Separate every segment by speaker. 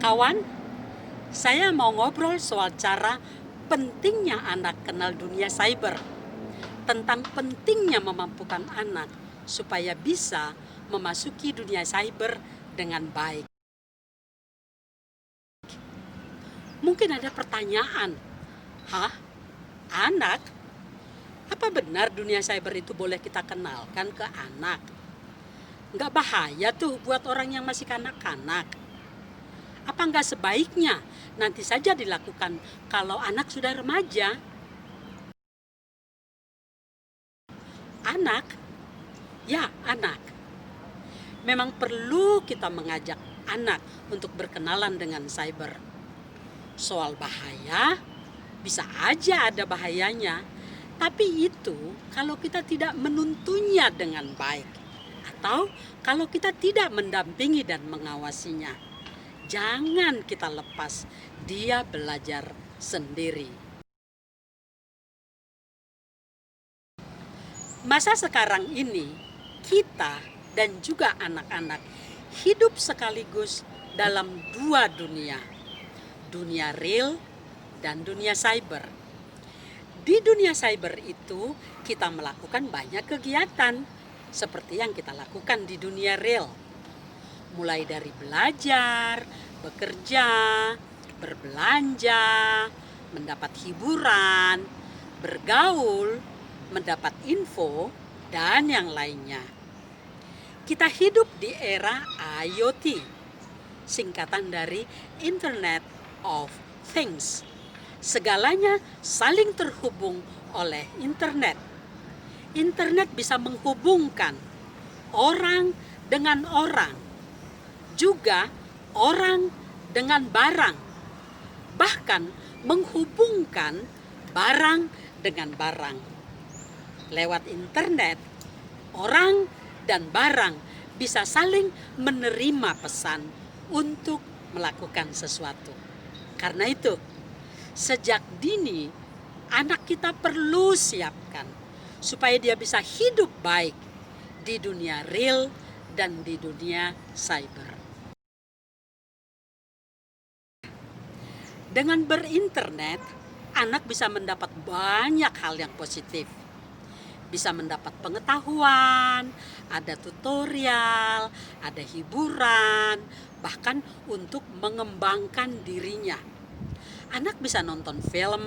Speaker 1: Kawan, saya mau ngobrol soal cara pentingnya anak kenal dunia cyber. Tentang pentingnya memampukan anak supaya bisa memasuki dunia cyber dengan baik. Mungkin ada pertanyaan, hah? Anak? Apa benar dunia cyber itu boleh kita kenalkan ke anak? Nggak bahaya tuh buat orang yang masih kanak-kanak? Apa nggak sebaiknya nanti saja dilakukan kalau anak sudah remaja? Anak? Ya, anak. Memang perlu kita mengajak anak untuk berkenalan dengan cyber. Soal bahaya, bisa aja ada bahayanya. Tapi itu kalau kita tidak menuntunnya dengan baik. Atau kalau kita tidak mendampingi dan mengawasinya. Jangan kita lepas dia belajar sendiri. Masa sekarang ini, kita dan juga anak-anak hidup sekaligus dalam dua dunia. Dunia real dan dunia cyber. Di dunia cyber itu kita melakukan banyak kegiatan seperti yang kita lakukan di dunia real. Mulai dari belajar, bekerja, berbelanja, mendapat hiburan, bergaul, mendapat info, dan yang lainnya. Kita hidup di era IoT, singkatan dari Internet of Things. Segalanya saling terhubung oleh internet. Internet bisa menghubungkan orang dengan orang, juga orang dengan barang, bahkan menghubungkan barang dengan barang. Lewat internet, orang dan barang bisa saling menerima pesan untuk melakukan sesuatu. Karena itu, sejak dini, anak kita perlu siapkan supaya dia bisa hidup baik di dunia real dan di dunia cyber. Dengan berinternet, anak bisa mendapat banyak hal yang positif. Bisa mendapat pengetahuan, ada tutorial, ada hiburan, bahkan untuk mengembangkan dirinya. Anak bisa nonton film,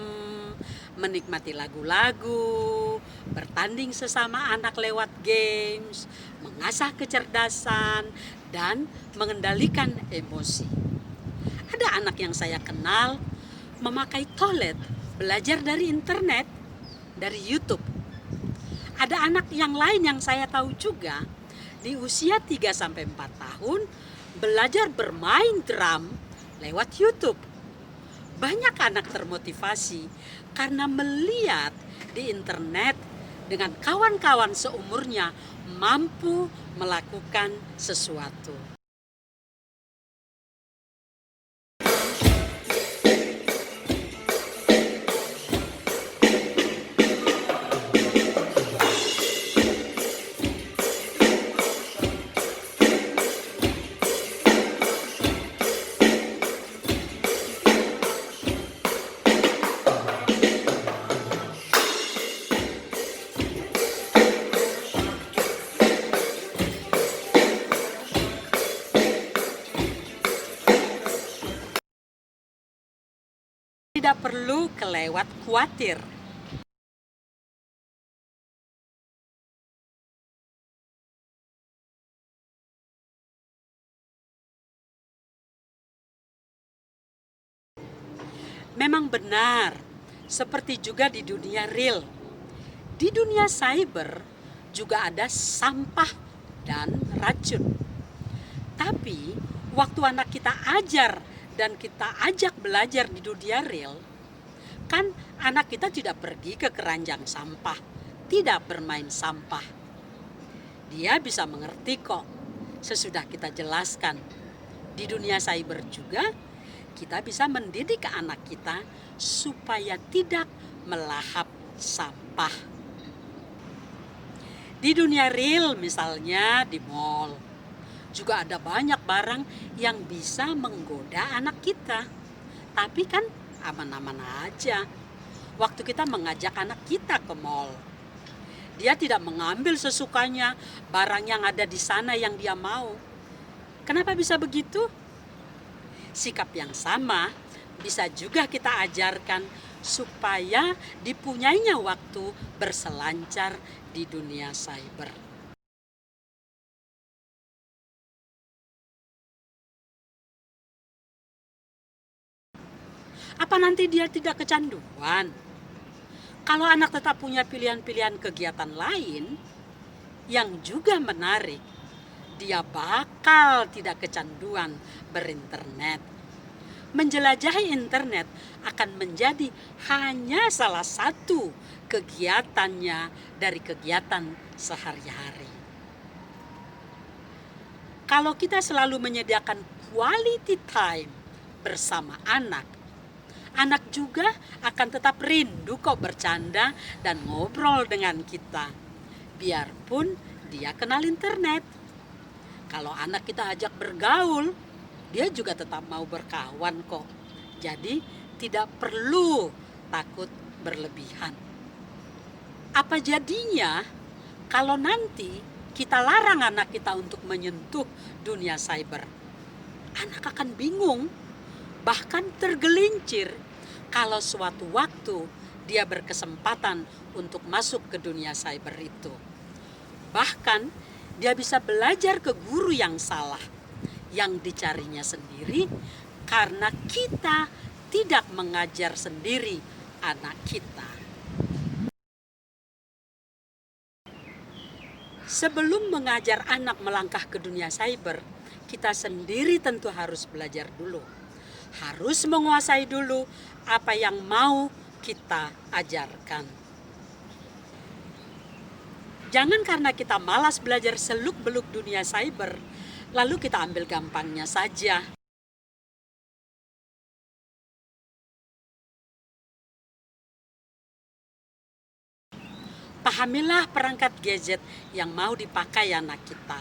Speaker 1: menikmati lagu-lagu, bertanding sesama anak lewat games, mengasah kecerdasan, dan mengendalikan emosi. Ada anak yang saya kenal memakai tablet, belajar dari internet, dari YouTube. Ada anak yang lain yang saya tahu juga di usia 3-4 tahun belajar bermain drum lewat YouTube. Banyak anak termotivasi karena melihat di internet dengan kawan-kawan seumurnya mampu melakukan sesuatu. Tidak perlu kelewat khawatir. Memang benar, seperti juga di dunia real. Di dunia cyber juga ada sampah dan racun. Tapi waktu anak kita ajar dan kita ajak belajar di dunia real, kan anak kita tidak pergi ke keranjang sampah, tidak bermain sampah. Dia bisa mengerti kok sesudah kita jelaskan. Di dunia cyber juga kita bisa mendidik anak kita supaya tidak melahap sampah. Di dunia real misalnya di mall, juga ada banyak barang yang bisa menggoda anak kita. Tapi kan aman-aman aja. Waktu kita mengajak anak kita ke mall, dia tidak mengambil sesukanya barang yang ada di sana yang dia mau. Kenapa bisa begitu? Sikap yang sama bisa juga kita ajarkan supaya dipunyainya waktu berselancar di dunia cyber. Apa nanti dia tidak kecanduan? Kalau anak tetap punya pilihan-pilihan kegiatan lain yang juga menarik, dia bakal tidak kecanduan berinternet. Menjelajahi internet akan menjadi hanya salah satu kegiatannya dari kegiatan sehari-hari. Kalau kita selalu menyediakan quality time bersama anak, anak juga akan tetap rindu kok bercanda dan ngobrol dengan kita. Biarpun dia kenal internet. Kalau anak kita ajak bergaul, dia juga tetap mau berkawan kok. Jadi tidak perlu takut berlebihan. Apa jadinya kalau nanti kita larang anak kita untuk menyentuh dunia cyber? Anak akan bingung, bahkan tergelincir kalau suatu waktu dia berkesempatan untuk masuk ke dunia cyber itu. Bahkan dia bisa belajar ke guru yang salah, yang dicarinya sendiri, karena kita tidak mengajar sendiri anak kita. Sebelum mengajar anak melangkah ke dunia cyber, kita sendiri tentu harus belajar dulu. Harus menguasai dulu apa yang mau kita ajarkan. Jangan karena kita malas belajar seluk-beluk dunia cyber, lalu kita ambil gampangnya saja. Pahamilah perangkat gadget yang mau dipakai anak kita.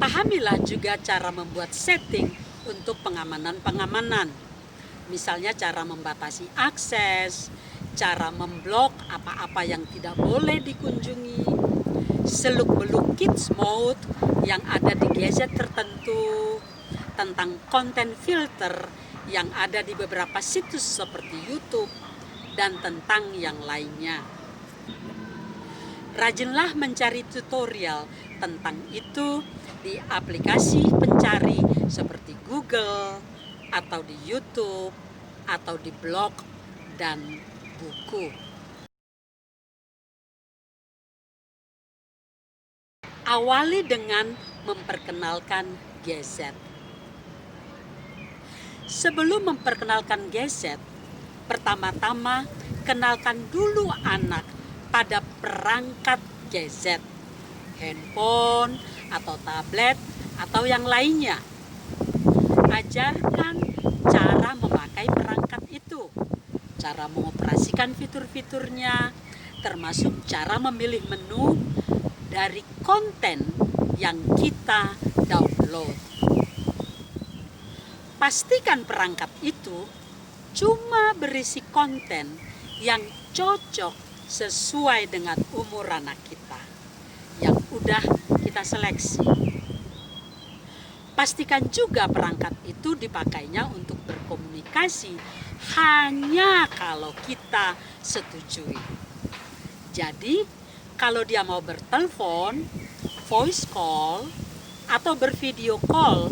Speaker 1: Pahamilah juga cara membuat setting untuk pengamanan. Misalnya cara membatasi akses, cara memblok apa-apa yang tidak boleh dikunjungi, seluk-beluk kids mode yang ada di gadget tertentu, tentang konten filter yang ada di beberapa situs seperti YouTube, dan tentang yang lainnya. Rajinlah mencari tutorial tentang itu di aplikasi pencari seperti Google, atau di YouTube, atau di blog dan buku. Awali dengan memperkenalkan gadget. Sebelum memperkenalkan gadget, pertama-tama kenalkan dulu anak pada perangkat gadget, handphone atau tablet atau yang lainnya. Ajarkan cara memakai perangkat itu, cara mengoperasikan fitur-fiturnya, termasuk cara memilih menu dari konten yang kita download. Pastikan perangkat itu cuma berisi konten yang cocok sesuai dengan umur anak kita yang udah kita seleksi. Pastikan juga perangkat itu dipakainya untuk berkomunikasi hanya kalau kita setujui. Jadi, kalau dia mau bertelepon, voice call, atau bervideo call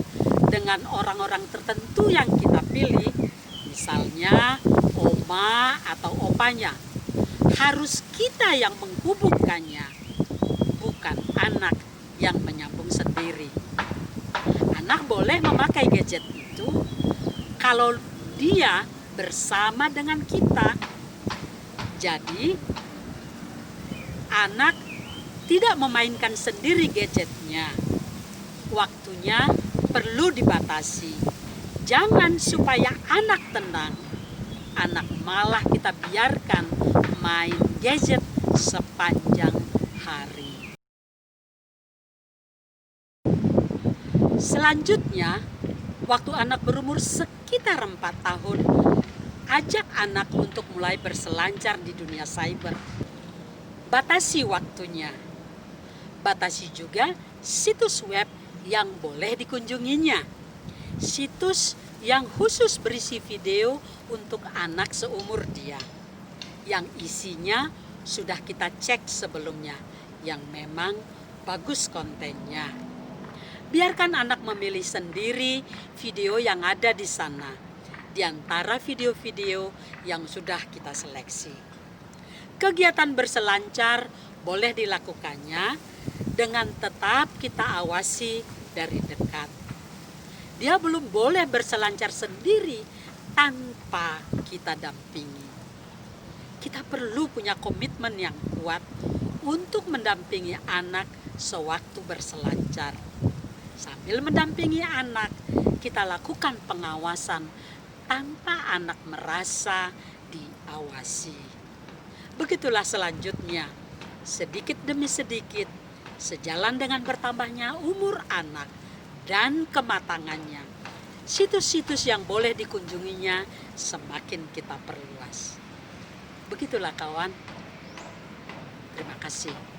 Speaker 1: dengan orang-orang tertentu yang kita pilih, misalnya oma atau opanya, harus kita yang menghubungkannya, bukan anak yang menyambung sendiri. Anak boleh memakai gadget itu kalau dia bersama dengan kita. Jadi, anak tidak memainkan sendiri gadgetnya. Waktunya perlu dibatasi. Jangan supaya anak tenang, anak malah kita biarkan main gadget sepanjang hari. Selanjutnya, waktu anak berumur sekitar 4 tahun, ajak anak untuk mulai berselancar di dunia cyber. Batasi waktunya. Batasi juga situs web yang boleh dikunjunginya. Situs yang khusus berisi video untuk anak seumur dia, yang isinya sudah kita cek sebelumnya, yang memang bagus kontennya. Biarkan anak memilih sendiri video yang ada di sana, di antara video-video yang sudah kita seleksi. Kegiatan berselancar boleh dilakukannya dengan tetap kita awasi dari dekat. Dia belum boleh berselancar sendiri tanpa kita dampingi. Kita perlu punya komitmen yang kuat untuk mendampingi anak sewaktu berselancar. Sambil mendampingi anak, kita lakukan pengawasan tanpa anak merasa diawasi. Begitulah selanjutnya, sedikit demi sedikit, sejalan dengan bertambahnya umur anak dan kematangannya, situs-situs yang boleh dikunjunginya semakin kita perluas. Begitulah kawan. Terima kasih.